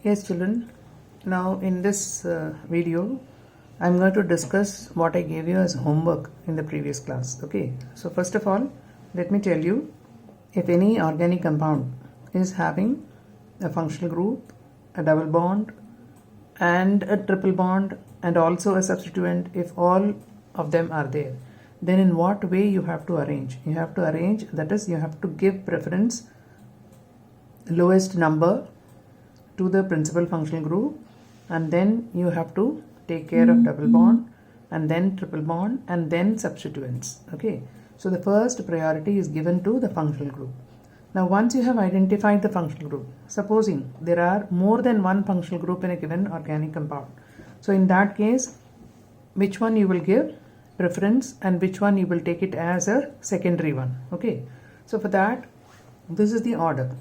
Yes, children. Now, in this video, I'm going to discuss what I gave you as homework in the previous class. Okay. So, first of all, let me tell you, if any organic compound is having a functional group, a double bond, and a triple bond, and also a substituent, if all of them are there, then in what way you have to arrange? You have to arrange, that is, you have to give preference lowest number to the principal functional group, and then you have to take care of double bond and then triple bond and then substituents. Okay, so the first priority is given to the functional group. Now, once you have identified the functional group, supposing there are more than one functional group in a given organic compound, so in that case, which one you will give preference and which one you will take it as a secondary one. Okay, so for that, this is the order.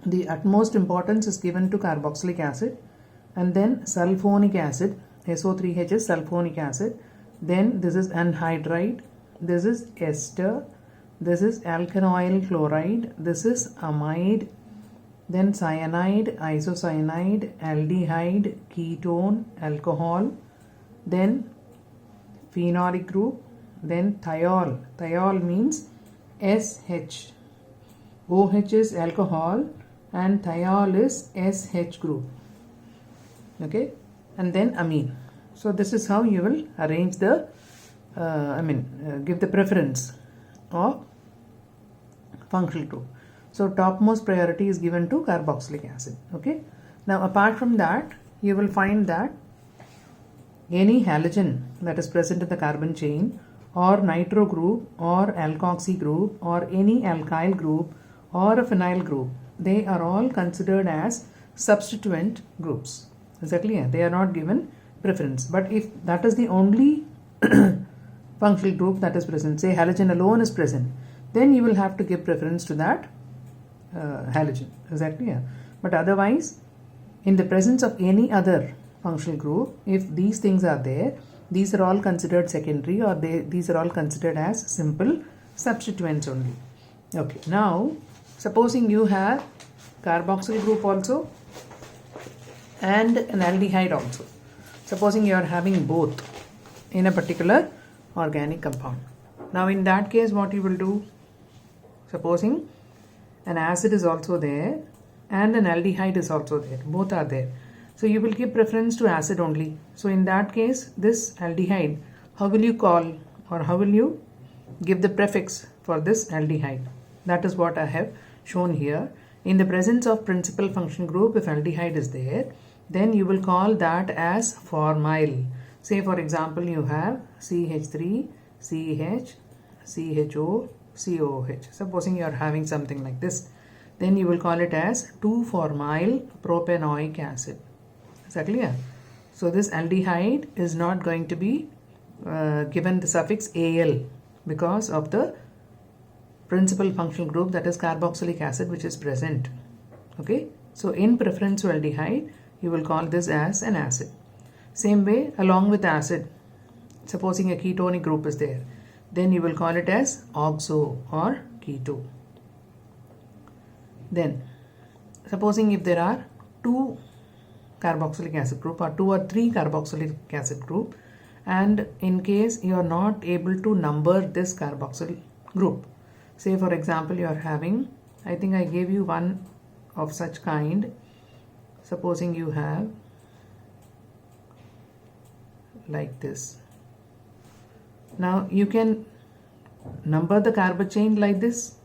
The utmost importance is given to carboxylic acid, and then sulfonic acid, SO3H is sulfonic acid, then this is anhydride, this is ester, this is alkanoyl chloride, this is amide, then cyanide, isocyanide, aldehyde, ketone, alcohol, then phenolic group, then thiol. Thiol means SH. OH is alcohol and thiol is SH group. Okay, and then amine. So this is how you will arrange the give the preference of functional group. So topmost priority is given to carboxylic acid. Okay, now apart from that, you will find that any halogen that is present in the carbon chain, or nitro group, or alkoxy group, or any alkyl group, or a phenyl group, they are all considered as substituent groups. Is that clear? They are not given preference. But if that is the only functional group that is present, say halogen alone is present, then you will have to give preference to that halogen. Is that clear? But otherwise, in the presence of any other functional group, if these things are there, these are all considered secondary, or these are all considered as simple substituents only. Okay, now supposing you have carboxyl group also and an aldehyde also. Supposing you are having both in a particular organic compound. Now in that case, what you will do? Supposing an acid is also there and an aldehyde is also there. Both are there. So you will give preference to acid only. So in that case, this aldehyde, how will you call, or how will you give the prefix for this aldehyde? That is what I have shown here. In the presence of principal function group, if aldehyde is there, then you will call that as formyl. Say for example, you have CH3, CH, CHO, COOH. Supposing you are having something like this, then you will call it as 2-formyl propanoic acid. Is that clear? So this aldehyde is not going to be given the suffix Al because of the principal functional group, that is carboxylic acid, which is present. Okay, so in preference to aldehyde, you will call this as an acid. Same way, along with acid, supposing a ketonic group is there, then you will call it as oxo or keto. Then supposing if there are two carboxylic acid group or 2 or 3 carboxylic acid group, and in case you are not able to number this carboxyl group, say for example you are having, I think I gave you one of such kind. Supposing you have like this. Now you can number the carbon chain like this,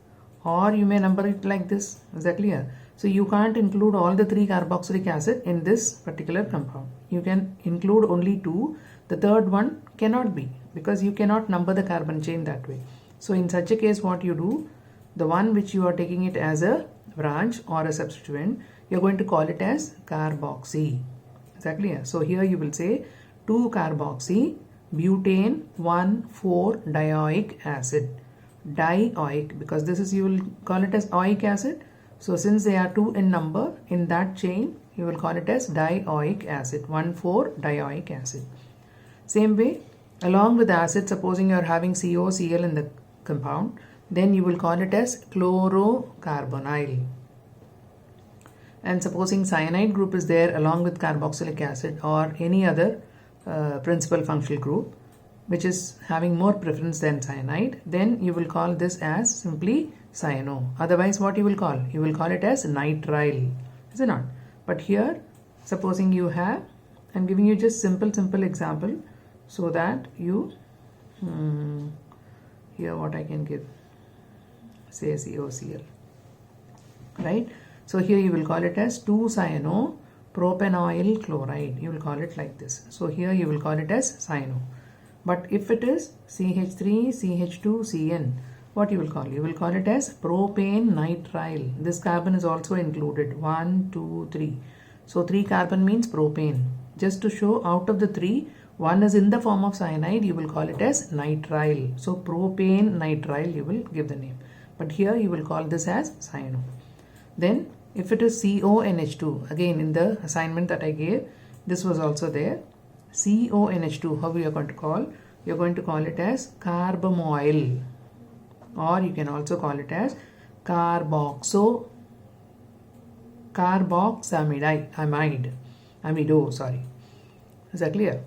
or you may number it like this. Is that clear? So you can't include all the 3 carboxylic acid in this particular compound. You can include only 2. The third one cannot be, because you cannot number the carbon chain that way. So in such a case, what you do, the one which you are taking it as a branch or a substituent, you are going to call it as carboxy. Is that clear? So here you will say 2-carboxy butane 1,4-dioic acid. Dioic, because this is, you will call it as oic acid. So since they are 2 in number, in that chain you will call it as dioic acid, 1,4-dioic acid. Same way, along with acid, supposing you are having COCl in the compound, then you will call it as chlorocarbonyl. and supposing cyanide group is there along with carboxylic acid or any other principal functional group which is having more preference than cyanide, then you will call this as simply cyano. Otherwise, what you will call? You will call it as nitrile, is it not? But here, supposing you have, I'm giving you just simple example so that you here what I can give, say COCl, right? So here you will call it as 2-cyano-propanoyl chloride. You will call it like this. So here you will call it as cyano. But if it is CH3, CH2, CN, what you will call? You will call it as propane nitrile. This carbon is also included. 1, 2, 3. So 3 carbon means propane. Just to show out of the 3, one is in the form of cyanide, you will call it as nitrile. So propane nitrile you will give the name. But here you will call this as cyano. Then if it is CONH2, again in the assignment that I gave, this was also there. CONH2, how we are going to call? You're going to call it as carbamoyl, or you can also call it as amido, sorry. Is that clear?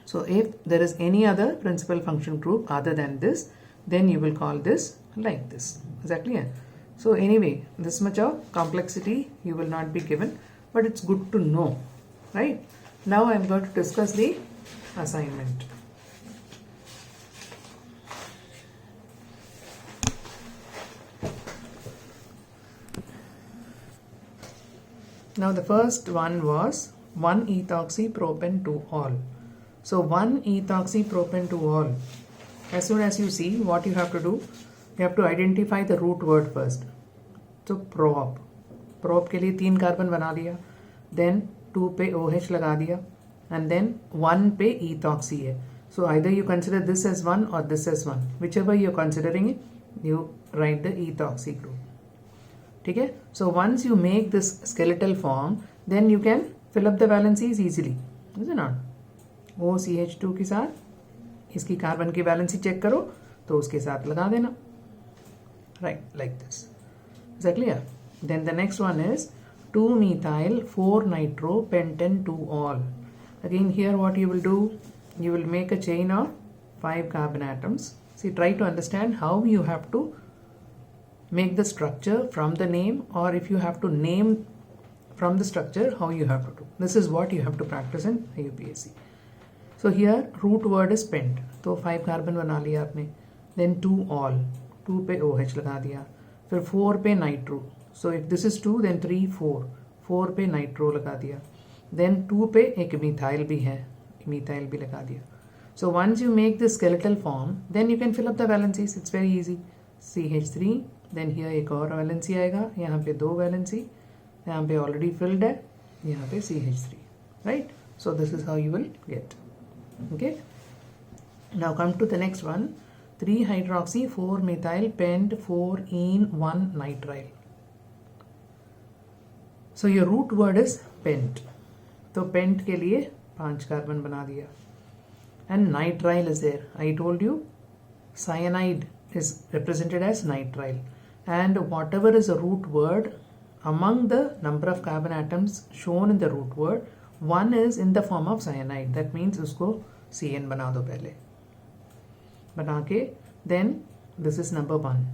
So if there is any other principal functional group other than this, then you will call this like this. Is that clear? So anyway, this much of complexity you will not be given, but it's good to know, right? Now I am going to discuss the assignment. Now the first one was 1-ethoxypropan-2-ol. So 1-ethoxypropan-2-ol. As soon as you see, what you have to do, you have to identify the root word first. So prop के लिए 3 carbon बना दिया, then 2 पे OH लगा दिया, and then 1 पे ethoxy है. So either you consider this as 1 or this as 1. Whichever you are considering it, you write the ethoxy group. ठीक है? So once you make this skeletal form, then you can fill up the valencies easily. Is it not? OCH2 के साथ इसकी carbon की valency check करो तो उसके साथ लगा देना. Right, like this. Is that clear? Then the next one is 2-methyl-4-nitropentane-2-ol. Again here what you will do, you will make a chain of 5 carbon atoms. See, try to understand how you have to make the structure from the name, or if you have to name from the structure, how you have to do. This is what you have to practice in UPSC. So here root word is pent. तो 5 carbon बना लिया आपने. Then 2-ol. 2 पे OH लगा दिया. फिर 4 पे nitro. So if this is 2, then 3, 4. 4 पे नाइट्रो लगा दिया. Then 2 पे एक मिथाइल भी है. मिथाइल भी लगा दिया. So once you make the skeletal form, then you can fill up the valencies. It's very easy. CH3. Then here एक और वैलेंसी आएगा. यहाँ पे 2 वैलेंसी. यहाँ पे already filled है. यहाँ पे CH3. Right? So this is how you will get. Okay. Now come to the next one. 3-hydroxy-4-methyl-pent-4-ene-1-nitrile. So your root word is pent. तो pent के लिए 5 कार्बन बना दिया. And nitrile is there. I told you cyanide is represented as nitrile. And whatever is a root word, among the number of carbon atoms shown in the root word, one is in the form of cyanide. That means उसको CN बना दो पहले. बना के then this is number 1,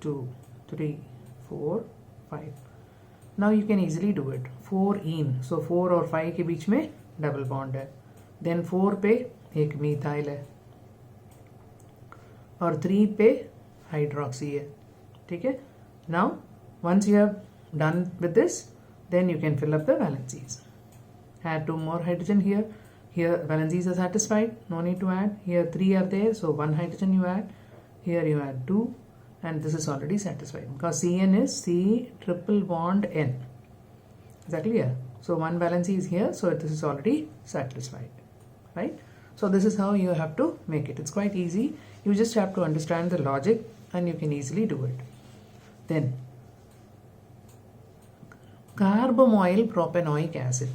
2, 3, 4, 5. Now you can easily do it. 4-ene. So 4 और 5 के बीच में double bond है. Then 4 पे एक मिथाइल है और 3 पे हाइड्रोक्सी है. ठीक है? Now once you have done with this, then you can fill up the valencies. Add 2 more hydrogen here. Here valencies are satisfied, no need to add. Here 3 are there, so 1 hydrogen you add. Here you add 2, and this is already satisfied because Cn is C triple bond N. Is that clear? So 1 valency is here, so this is already satisfied, right? So this is how you have to make it. It's quite easy. You just have to understand the logic and you can easily do it. Then carbamoyl propanoic acid.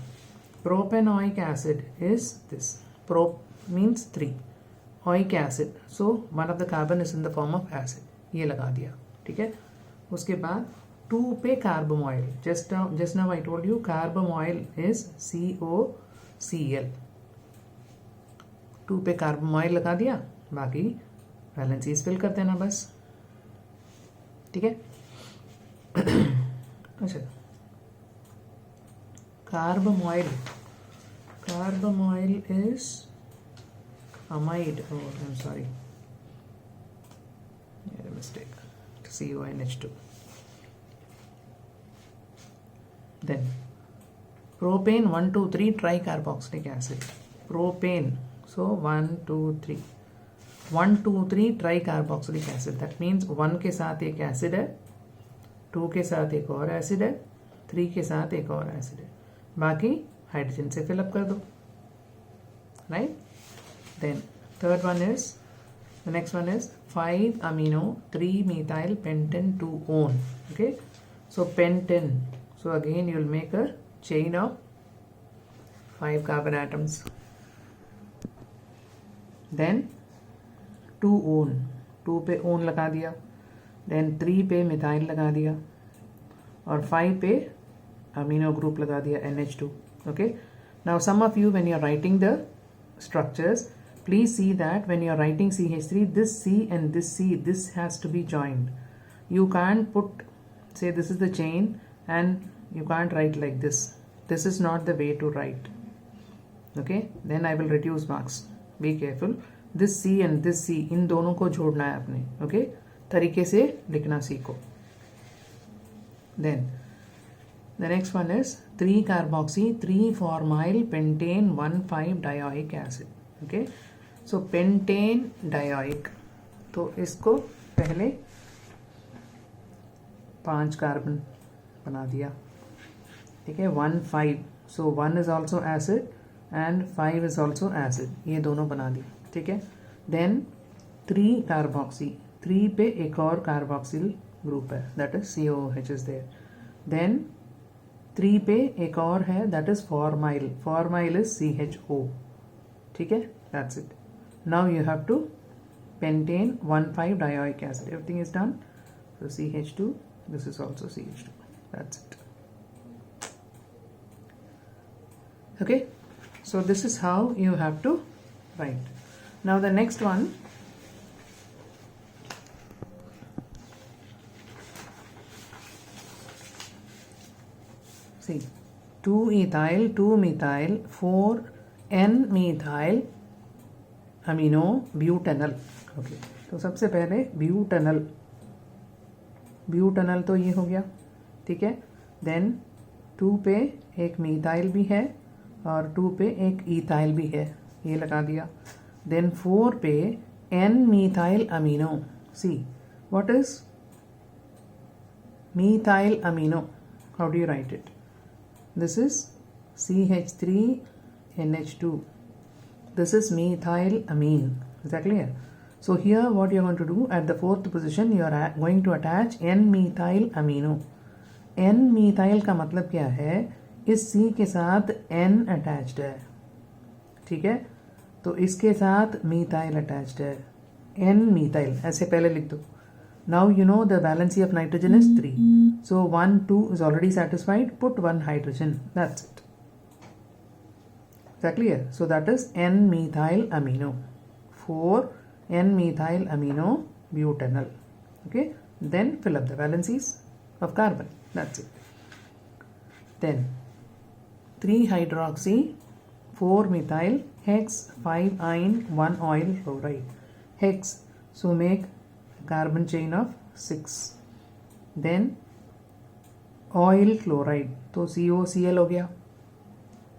Propanoic acid is this. Prop means 3. Oic acid. So one of the carbon is in the form of acid. ये लगा दिया. ठीक है? उसके बाद 2 पे कार्बोमोइल, just now I told you कार्बोमोइल is COCl, 2 पे कार्बोमोइल लगा दिया, बाकी वैलेंसीज फिल कर देना बस, ठीक है। अच्छा, कार्बोमोइल is amide, oh I'm sorry, made a mistake, CONH2. Then propane 1 2 3 tricarboxylic acid, propane, so 1 2 3 1 2 3 tricarboxylic acid, that means 1 के साथ एक एसिड है, 2 के साथ एक और एसिड है, 3 के साथ एक और एसिड है, बाकी हाइड्रोजन से फिलअप कर दो, right. Then third one is, the next one is 5 amino 3 methyl pentane 2 one, okay, so pentane, so again you will make a chain of 5 carbon atoms, then 2 one, 2 पे own लगा दिया, then 3 पे methyl लगा दिया, और 5 पे amino group लगा दिया NH2, okay. Now some of you, when you are writing the structures, please see that when you are writing CH3, this C and this C, this has to be joined. You can't put, say this is the chain and you can't write like this. This is not the way to write, okay. Then I will reduce marks, be careful. This C and this C, इन दोनों को जोड़ना है आपने, okay, तरीके से लिखना सीखो. Then the next one is 3 carboxy 3 formyl pentane 1,5 dioic acid, okay. So pentane dioic, तो इसको पहले 5 कार्बन बना दिया, ठीक है, 1,5, so 1 is also acid and 5 is also acid, ये दोनों बना दिए, ठीक है. Then 3 carboxy, 3 पे एक और कार्बोक्सिल ग्रुप है, that is COOH is there. Then 3 पे एक और है, that is formyl, formyl is CHO, ठीक है, that's it. Now you have to pentane 1,5 dioic acid, everything is done, so CH2, this is also CH2, that's it, okay. So this is how you have to write. Now the next one, see 2 ethyl 2 methyl 4 N methyl amino butanol, okay. तो सबसे पहले butanal तो ये हो गया, ठीक है. Then 2 पे एक मीथाइल भी है और 2 पे एक इथाइल भी है, ये लगा दिया. देन 4 पे N methyl amino, see what is methyl amino, how do you write it? This is CH3NH2, this is methyl amine, is that clear? So here what you are going to do, at the 4th position you are going to attach N methyl amino. N methyl का मतलब क्या है, इस C के साथ N attached है, ठीक है, तो इसके साथ methyl अटैच्ड है, N methyl ऐसे पहले लिख दो. Now you know the valency of nitrogen is 3, so 1 2 is already satisfied, put 1 hydrogen, that's it. Is that clear? So that is N methyl amino, 4 N methyl amino butanol, okay. Then fill up the valencies of carbon, that's it. Then 3 hydroxy 4 methyl hex 5 ine 1 oil chloride, hex, so make carbon chain of 6. Then oil chloride, तो COCl हो गया.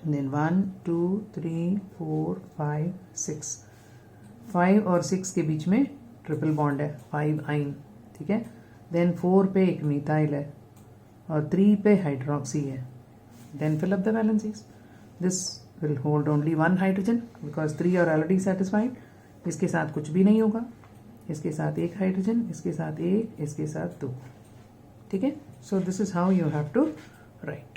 Then 1 2 3 4 5 6, 5 और 6 के बीच में triple bond है, 5 आइन, ठीक है. देन 4 पे एक मीथाइल है और 3 पे हाइड्रोक्सी है. Then fill up the valencies. This will hold only 1 hydrogen because 3 are already satisfied. इसके साथ कुछ भी नहीं होगा, इसके साथ एक हाइड्रोजन, इसके साथ एक, इसके साथ 2, ठीक है. So this is how you have to right.